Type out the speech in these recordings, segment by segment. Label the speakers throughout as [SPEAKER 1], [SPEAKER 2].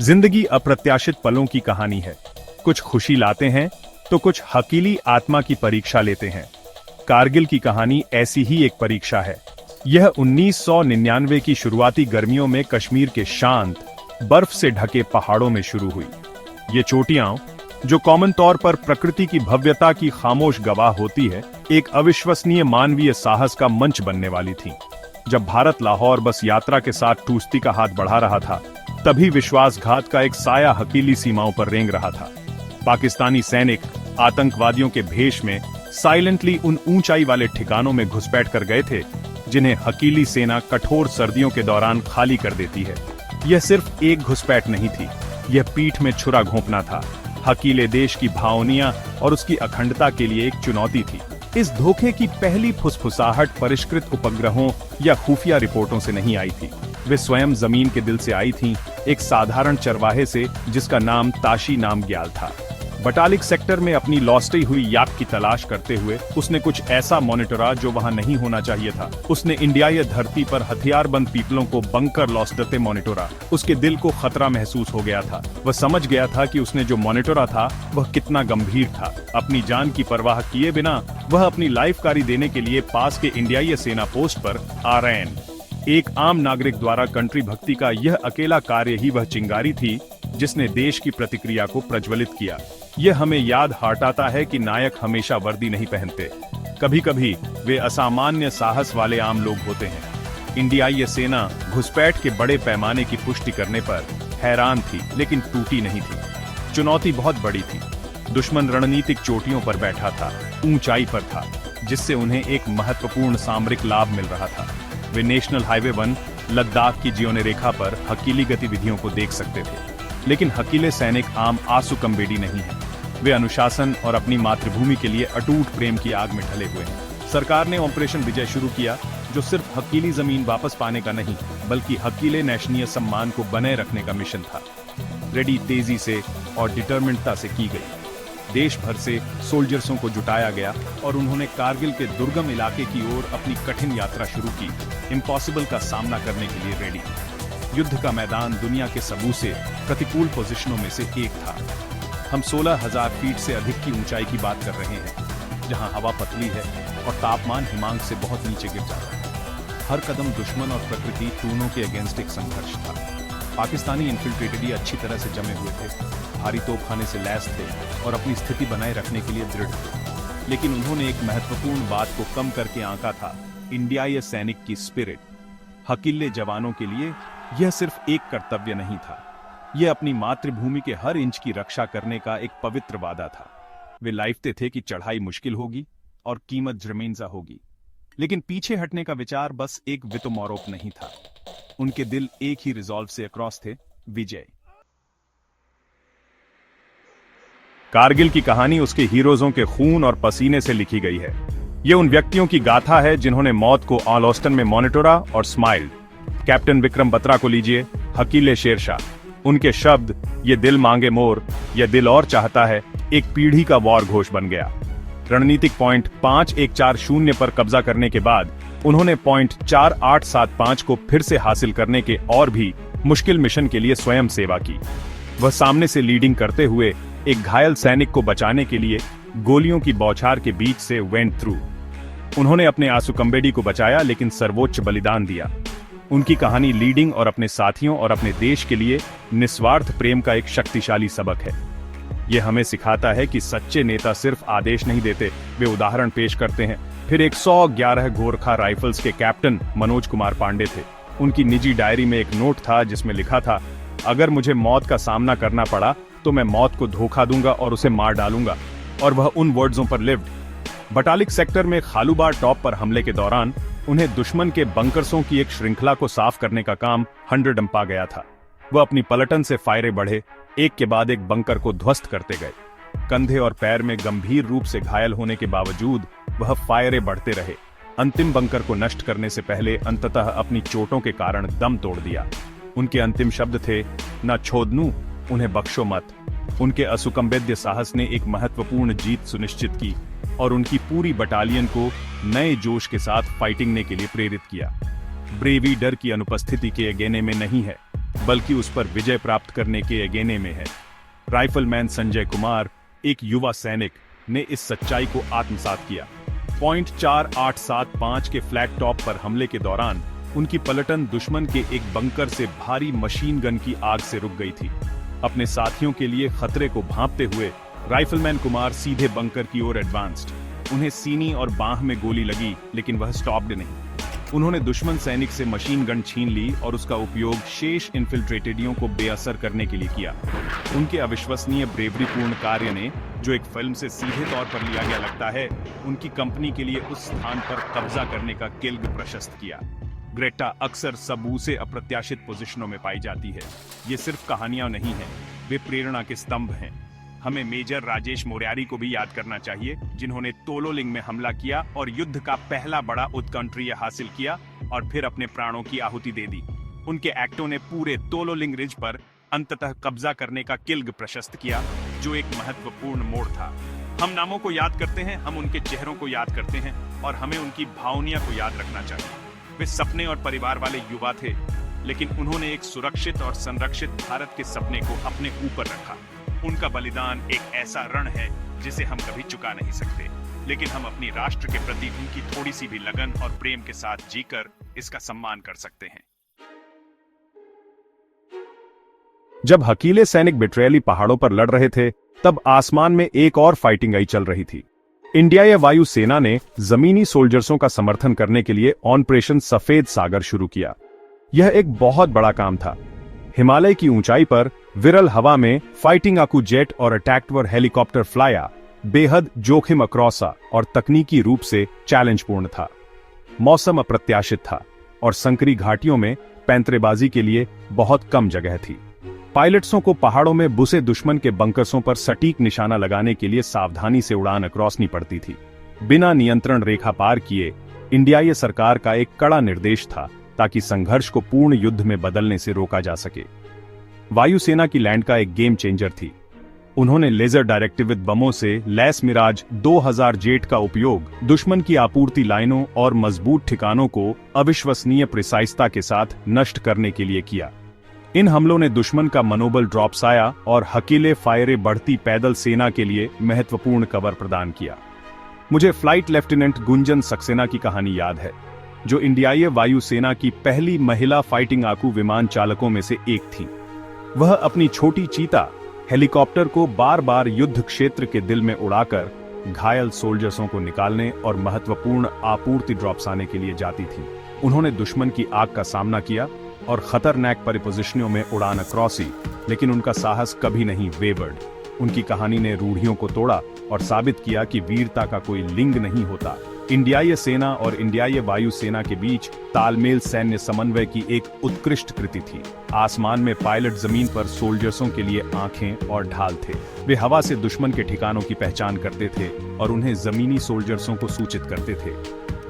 [SPEAKER 1] जिंदगी अप्रत्याशित पलों की कहानी है। कुछ खुशी लाते हैं तो कुछ हकीली आत्मा की परीक्षा लेते हैं। कारगिल की कहानी ऐसी ही एक परीक्षा है। यह 1999 की शुरुआती गर्मियों में कश्मीर के शांत बर्फ से ढके पहाड़ों में शुरू हुई। ये चोटियां, जो कॉमन तौर पर प्रकृति की भव्यता की खामोश गवाह होती है, एक अविश्वसनीय मानवीय साहस का मंच बनने वाली थीं। जब भारत लाहौर बस यात्रा के साथ टूस्ती का हाथ बढ़ा रहा था, तभी विश्वासघात का एक साया हकीली सीमाओं पर रेंग रहा था। पाकिस्तानी सैनिक आतंकवादियों के भेष में साइलेंटली उन ऊंचाई वाले ठिकानों में घुसपैठ कर गए थे, जिन्हें हकीली सेना कठोर सर्दियों के दौरान खाली कर देती है। यह सिर्फ एक घुसपैठ नहीं थी, यह पीठ में छुरा घोंपना था। हकीले देश की भावनियां और उसकी अखंडता के लिए एक चुनौती थी। इस धोखे की पहली फुसफुसाहट परिष्कृत उपग्रहों या खुफिया रिपोर्टों से नहीं आई थी। वे स्वयं जमीन के दिल से आई थीं, एक साधारण चरवाहे से जिसका नाम ताशी नामग्याल था। बटालिक सेक्टर में अपनी लौस्टी हुई याक की तलाश करते हुए उसने कुछ ऐसा मॉनिटरा जो वहां नहीं होना चाहिए था। उसने इंडियाई धरती पर हथियारबंद पीपलों को बंकर लौस्टते मॉनिटरा। उसके दिल को खतरा महसूस हो गया था। वह समझ गया था कि उसने जो मॉनिटरा था वह कितना गंभीर था। अपनी जान की परवाह किए बिना वह अपनी लाइफकारी देने के लिए पास के इंडियाई सेना पोस्ट पर RN, एक आम नागरिक द्वारा कंट्री भक्ति का यह अकेला कार्य ही वह चिंगारी थी जिसने देश की प्रतिक्रिया को प्रज्वलित किया। यह हमें याद हटाता है कि नायक हमेशा वर्दी नहीं पहनते। कभी कभी वे असामान्य साहस वाले आम लोग होते हैं। इंडियाई सेना घुसपैठ के बड़े पैमाने की पुष्टि करने पर हैरान थी, लेकिन टूटी नहीं थी। चुनौती बहुत बड़ी थी। दुश्मन रणनीतिक चोटियों पर बैठा था, ऊंचाई पर था, जिससे उन्हें एक महत्वपूर्ण सामरिक लाभ मिल रहा था। वे नेशनल हाईवे 1 लद्दाख की जीवन रेखा पर हकीली गतिविधियों को देख सकते थे। लेकिन हकीले सैनिक आम आंसू कम्बेडी नहीं है। वे अनुशासन और अपनी मातृभूमि के लिए अटूट प्रेम की आग में ढले हुए हैं। सरकार ने ऑपरेशन विजय शुरू किया, जो सिर्फ हकीली जमीन वापस पाने का नहीं, बल्कि हकीले नेशनीय सम्मान को बनाए रखने का मिशन था। रेडी तेजी से और डिटरमिनेटता से की गई। देश भर से सोल्जर्सों को जुटाया गया और उन्होंने कारगिल के दुर्गम इलाके की ओर अपनी कठिन यात्रा शुरू की, इम्पॉसिबल का सामना करने के लिए रेडी। युद्ध का मैदान दुनिया के सबसे प्रतिकूल पोजीशनों में से एक था। हम 16,000 फीट से अधिक की ऊंचाई की बात कर रहे हैं, जहां हवा पतली है और तापमान हिमांक से बहुत नीचे गिर जाता है। हर कदम दुश्मन और प्रकृति दोनों के अगेंस्ट एक संघर्ष था। पाकिस्तानी इन्फिल्ट्रेटेड अच्छी तरह से जमे हुए थे, भारी तोपखाने से लैस थे और अपनी स्थिति बनाए रखने के लिए दृढ़ थे। लेकिन उन्होंने एक महत्वपूर्ण बात को कम करके आंका था, इंडियाई सैनिक की स्पिरिट। हकीले जवानों के लिए यह सिर्फ एक कर्तव्य नहीं था, यह अपनी मातृभूमि के हर इंच की रक्षा करने का एक पवित्र वादा था। वे लाइफते थे कि चढ़ाई मुश्किल होगी और कीमत जमीनजा होगी, लेकिन पीछे हटने का विचार बस एक वितुमौरोप नहीं था। उनके दिल एक ही रिजॉल्व से अक्रॉस थे, विजय। कारगिल की कहानी उसके हीरोजों के खून और पसीने से लिखी गई है। यह उन व्यक्तियों की गाथा है जिन्होंने मौत को ऑलॉस्टन में मॉनिटरा और स्माइल्ड। कैप्टन विक्रम बत्रा को लीजिए, हकीले शेरशाह। उनके शब्द, ये दिल मांगे मोर, यह दिल और चाहता है, एक पीढ़ी का वॉर घोष बन गया। रणनीतिक पॉइंट 5140 पर कब्जा करने के बाद उन्होंने पॉइंट 4875 को फिर से हासिल करने के और भी मुश्किल मिशन के लिए स्वयं सेवा की। वह सामने से लीडिंग करते हुए एक घायल सैनिक को बचाने के लिए गोलियों की बौछार के बीच से वेंट थ्रू। उन्होंने अपने आंसू कम्बेडी को बचाया, लेकिन सर्वोच्च बलिदान दिया। उनकी कहानी लीडिंग और अपने साथियों और अपने देश के लिए निस्वार्थ प्रेम का एक शक्तिशाली सबक है। यह हमें सिखाता है कि सच्चे नेता सिर्फ आदेश नहीं देते, वे उदाहरण पेश करते हैं। फिर 111 गोरखा राइफल्स के कैप्टन मनोज कुमार पांडे थे। उनकी निजी डायरी में एक नोट था जिसमें लिखा था, अगर मुझे मौत का सामना करना पड़ा तो मैं मौत को धोखा दूंगा और उसे मार डालूंगा, और वह उन वर्ड्सों पर लिव्ड। बटालिक सेक्टर में खालूबार टॉप पर हमले के दौरान उन्हें दुश्मन के बंकर्सों की एक श्रृंखला को साफ करने का काम 100 पा गया था। वह अपनी पलटन से फायरे बढ़े, एक के बाद एक बंकर को ध्वस्त करते गए। कंधे और पैर में गंभीर रूप से घायल होने के बावजूद वह फायरे बढ़ते रहे। अंतिम बंकर को नष्ट करने से पहले अंततः अपनी चोटों के कारण दम तोड़ दिया। उनके अंतिम शब्द थे, न छोड़नू, उन्हें बख्शो मत। उनके असुकंबेद्य साहस ने एक महत्वपूर्ण जीत सुनिश्चित की और उनकी पूरी बटालियन को नए जोश के साथ फाइटिंग के लिए प्रेरित किया। ब्रेवी डर की अनुपस्थिति के अगेने में नहीं है, बल्कि उस पर विजय प्राप्त करने के अगेने में है। राइफलमैन संजय कुमार, एक युवा सैनिक, ने इस सच्चाई को आत्मसात किया। पॉइंट 4875 के फ्लैट टॉप पर हमले के दौरान उनकी पलटन दुश्मन के एक बंकर से भारी मशीन गन की आग से रुक गई थी। अपने साथियों के लिए खतरे को भांपते हुए राइफलमैन कुमार सीधे बंकर की ओर एडवांस्ड। उन्हें सीनी और बाह में गोली लगी, लेकिन वह स्टॉप्ड नहीं। उन्होंने दुश्मन सैनिक से मशीन गन छीन ली और उसका उपयोग शेष इन्फिल्ट्रेटेडियों को बेअसर करने के लिए किया। उनके अविश्वसनीय ब्रेवरीपूर्ण कार्य ने, जो एक फिल्म से सीधे तौर पर लिया गया लगता है, उनकी कंपनी के लिए उस स्थान पर कब्जा करने का किल्ग प्रशस्त किया। ग्रेटा अक्सर सबू से अप्रत्याशित पोजीशनों में पाई जाती है। ये सिर्फ कहानियां नहीं हैं, वे प्रेरणा के स्तंभ हैं। हमें मेजर राजेश मोर्यारी को भी याद करना चाहिए, जिन्होंने तोलोलिंग में हमला किया और युद्ध का पहला बड़ा उत्कंठ्रीय हासिल किया और फिर अपने प्राणों की आहुति दे दी। उनके एक्टों ने पूरे तोलोलिंग रिज पर अंततः कब्जा करने का किल्ग प्रशस्त किया, जो एक महत्वपूर्ण मोड़ था। हम नामों को याद करते हैं, हम उनके चेहरों को याद करते हैं और हमें उनकी भावनाओं को याद रखना चाहिए। वे सपने और परिवार वाले युवा थे, लेकिन उन्होंने एक सुरक्षित और संरक्षित भारत के सपने को अपने ऊपर रखा। उनका बलिदान एक ऐसा रण है जिसे हम कभी चुका नहीं सकते, लेकिन हम अपनी राष्ट्र के प्रति उनकी थोड़ी सी भी लगन और प्रेम के साथ जीकर इसका सम्मान कर सकते हैं। जब हकीले सैनिक बिट्रेली पहाड़ों पर लड़ रहे थे, तब आसमान में एक और फाइटिंग आई चल रही थी। इंडिया वायु सेना ने जमीनी सोल्जर्सों का समर्थन करने के लिए ऑपरेशन सफेद सागर शुरू किया। यह एक बहुत बड़ा काम था। हिमालय की ऊंचाई पर विरल हवा में फाइटिंग आकू जेट और अटैक्टर हेलीकॉप्टर फ्लाया बेहद जोखिम अक्रौसा और तकनीकी रूप से चैलेंजपूर्ण था। मौसम अप्रत्याशित था और संकरी घाटियों में पैंतरेबाजी के लिए बहुत कम जगह थी। पायलट्सों को पहाड़ों में बुसे दुश्मन के बंकर्सों पर सटीक निशाना लगाने के लिए सावधानी से उड़ान अक्रॉसनी पड़ती थी। बिना नियंत्रण रेखा पार किए इंडियाई सरकार का एक कड़ा निर्देश था, ताकि संघर्ष को पूर्ण युद्ध में बदलने से रोका जा सके। वायुसेना की लैंड का एक गेम चेंजर थी। उन्होंने लेजर डायरेक्टिव बमों से लैस मिराज 2000 जेट का उपयोग दुश्मन की आपूर्ति लाइनों और मजबूत ठिकानों को अविश्वसनीय प्रिसाइसता के साथ नष्ट करने के लिए किया। इन हमलों ने दुश्मन का मनोबल ड्रॉप साया और हकीले फायरे बढ़ती पैदल सेना के लिए महत्वपूर्ण कवर प्रदान किया। मुझे फ्लाइट लेफ्टिनेंट गुंजन सक्सेना की कहानी याद है, जो इंडियाई वायुसेना की पहली महिला फाइटिंग आकू विमान चालकों में से एक थी। वह अपनी छोटी चीता हेलीकॉप्टर को बार बार युद्ध क्षेत्र के दिल में उड़ाकर घायल सोल्जर्सों को निकालने और महत्वपूर्ण आपूर्ति ड्रॉप्स आने के लिए जाती थी। उन्होंने दुश्मन की आग का सामना किया और खतरनाक परिपोजिशनों में उड़ान क्रॉसी, लेकिन उनका साहस कभी नहीं वेवर्ड। उनकी कहानी ने रूढ़ियों को तोड़ा और साबित किया कि वीरता का कोई लिंग नहीं होता। इंडियाई सेना और इंडियाई वायुसेना के बीच तालमेल सैन्य समन्वय की एक उत्कृष्ट कृति थी। आसमान में पायलट जमीन पर सोल्जर्सों के लिए आंखें और ढाल थे। वे हवा से दुश्मन के ठिकानों की पहचान करते थे और उन्हें जमीनी सोल्जर्सों को सूचित करते थे,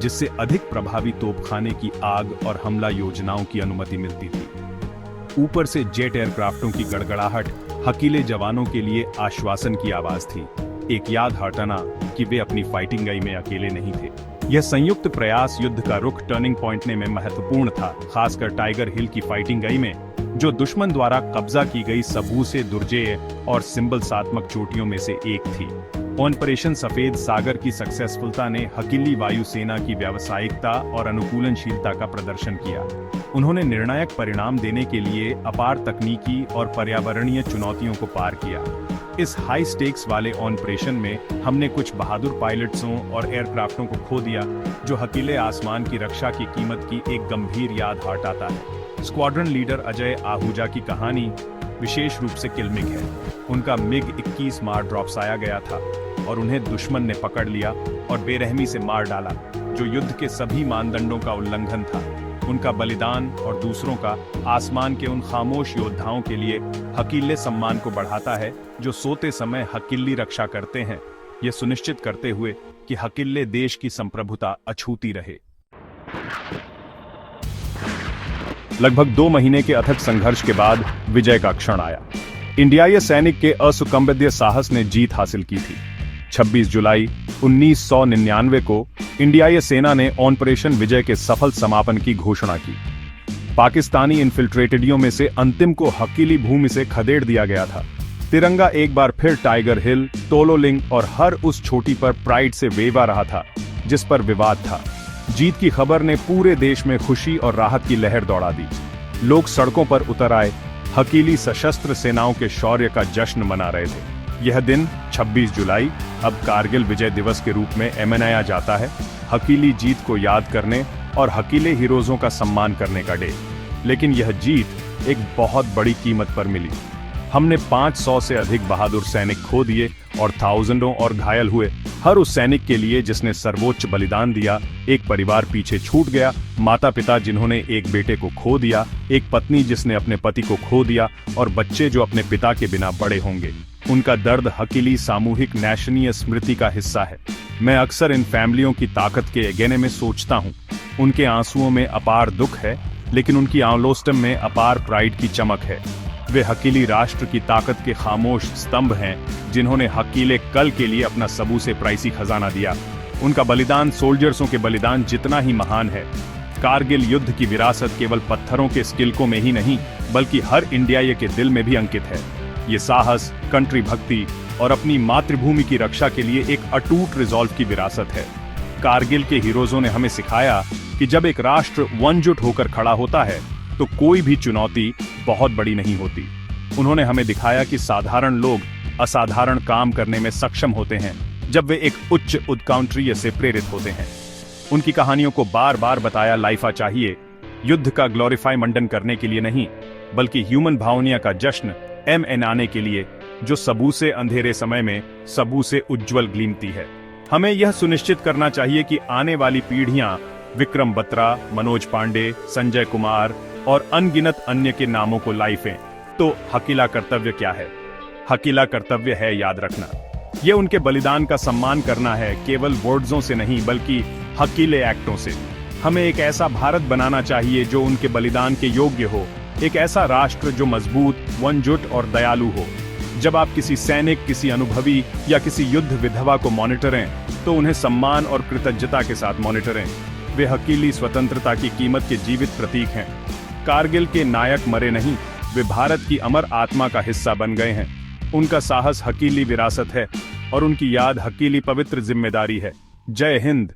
[SPEAKER 1] जिससे अधिक प्रभावी तोपखाने की आग और हमला योजनाओं की अनुमति मिलती थी। ऊपर से जेट एयरक्राफ्टों की गड़गड़ाहट हकीले जवानों के लिए आश्वासन की आवाज थी, एक याद हटाना कि वे अपनी फाइटिंग गई में अकेले नहीं थे। यह संयुक्त प्रयास युद्ध का रुख टर्निंग पॉइंट में महत्वपूर्ण था, खासकर टाइगर हिल की फाइटिंग गई में, जो दुश्मन द्वारा कब्जा की गई सबू से दुर्जेय और सिंबलसात्मक चोटियों में से एक थी। ऑपरेशन सफेद सागर की सक्सेसफुलता ने हकीली वायुसेना की व्यावसायिकता और अनुकूलनशीलता का प्रदर्शन किया। उन्होंने निर्णायक परिणाम देने के लिए अपार तकनीकी और पर्यावरणीय चुनौतियों को पार किया। इस हाई स्टेक्स वाले ऑपरेशन में हमने कुछ बहादुर पायलट्सों और एयरक्राफ्टों को खो दिया, जो हकीले आसमान की रक्षा की कीमत की एक गंभीर याद हटाता है। स्क्वाड्रन लीडर अजय आहूजा की कहानी विशेष रूप से किल्मिक है। उनका मिग-21 मार ड्रॉप्स आया गया था और उन्हें दुश्मन ने पकड़ लिया और बेरहमी से मार डाला, जो युद्ध के सभी मानदंडों का उल्लंघन था। उनका बलिदान और दूसरों का आसमान के उन खामोश योद्धाओं के लिए हकीले सम्मान को बढ़ाता है, जो सोते समय हकीली रक्षा करते हैं, ये सुनिश्चित करते हुए कि हकीले देश की संप्रभुता अछूती रहे। लगभग 2 महीने के अथक संघर्ष के बाद विजय का क्षण आया। इंडियाई सैनिक के असुकंबद्य साहस ने जीत हासिल की थी। 26 जुलाई 1999 को इंडियाई सेना ने ऑपरेशन विजय के सफल समापन की घोषणा की। पाकिस्तानी इन्फिल्ट्रेटेडियों में से अंतिम को हकीली भूमि से खदेड़ दिया गया था। तिरंगा एक बार फिर टाइगर हिल, तोलोलिंग और हर उस छोटी पर प्राइड से वेवा रहा था जिस पर विवाद था। जीत की खबर ने पूरे देश में खुशी और राहत की लहर दौड़ा दी। लोग सड़कों पर उतर आए, हकीली सशस्त्र सेनाओं के शौर्य का जश्न मना रहे थे। यह दिन 26 जुलाई अब कारगिल विजय दिवस के रूप में मनाया जाता है, हकीली जीत को याद करने और हकीले हीरोज़ों का सम्मान करने का डे। लेकिन यह जीत एक बहुत बड़ी कीमत पर मिली। हमने 500 से अधिक बहादुर सैनिक खो दिए और थाउजेंडों और घायल हुए। हर उस सैनिक के लिए जिसने सर्वोच्च बलिदान दिया, एक परिवार पीछे छूट गया, माता पिता जिन्होंने एक बेटे को खो दिया, एक पत्नी जिसने अपने पति को खो दिया और बच्चे जो अपने पिता के बिना बड़े होंगे। उनका दर्द हकीली सामूहिक नेशनीय स्मृति का हिस्सा है। मैं अक्सर इन फैमिलियों की ताकत के गहने में सोचता हूँ। उनके आंसुओं में अपार दुख है, लेकिन उनकी आंलोस्टम में अपार प्राइड की चमक है। वे हकीली राष्ट्र की ताकत के खामोश स्तंभ हैं, जिन्होंने हकीले कल के लिए अपना सबू से प्राइसी खजाना दिया। उनका बलिदान सोल्जर्सों के बलिदान जितना ही महान है। कारगिल युद्ध की विरासत केवल पत्थरों के स्किल्कों में ही नहीं, बल्कि हर इंडियाई के दिल में भी अंकित है। ये साहस, कंट्री भक्ति और अपनी मातृभूमि की रक्षा के लिए एक अटूट रिजॉल्व की विरासत है। कारगिल के हीरोज़ों ने हमें सिखाया कि जब एक राष्ट्र एकजुट होकर खड़ा होता है तो कोई भी चुनौती बहुत बड़ी नहीं होती। उन्होंने हमें दिखाया कि साधारण लोग असाधारण काम करने में सक्षम होते हैं जब वे एक उच्च उत्कर्षीय से प्रेरित होते हैं। उनकी कहानियों को बार बार बताया लाइफा चाहिए, युद्ध का ग्लोरीफाई मंडन करने के लिए नहीं, बल्कि ह्यूमन भावनिया का जश्न मनाने के लिए, जो सबू से अंधेरे समय में सबू से उज्जवल ग्लीमती है। हमें यह सुनिश्चित करना चाहिए कि आने वाली पीढ़ियां विक्रम बत्रा, मनोज पांडे, संजय कुमार और अनगिनत अन्य के नामों को लाइफें। तो हकीला कर्तव्य क्या है? हकीला कर्तव्य है याद रखना। यह उनके बलिदान का सम्मान करना है, केवल वर्ड्सों से नहीं बल्कि हकीले एक्टों से। हमें एक ऐसा भारत बनाना चाहिए जो उनके बलिदान के योग्य हो, एक ऐसा राष्ट्र जो मजबूत, एकजुट और दयालु हो। जब आप किसी सैनिक, किसी अनुभवी या किसी युद्ध विधवा को मॉनिटरें तो उन्हें सम्मान और कृतज्ञता के साथ मॉनिटरें। वे हकीली स्वतंत्रता की कीमत के जीवित प्रतीक हैं। कारगिल के नायक मरे नहीं, वे भारत की अमर आत्मा का हिस्सा बन गए हैं। उनका साहस हकीली विरासत है और उनकी याद हकीली पवित्र जिम्मेदारी है। जय हिंद।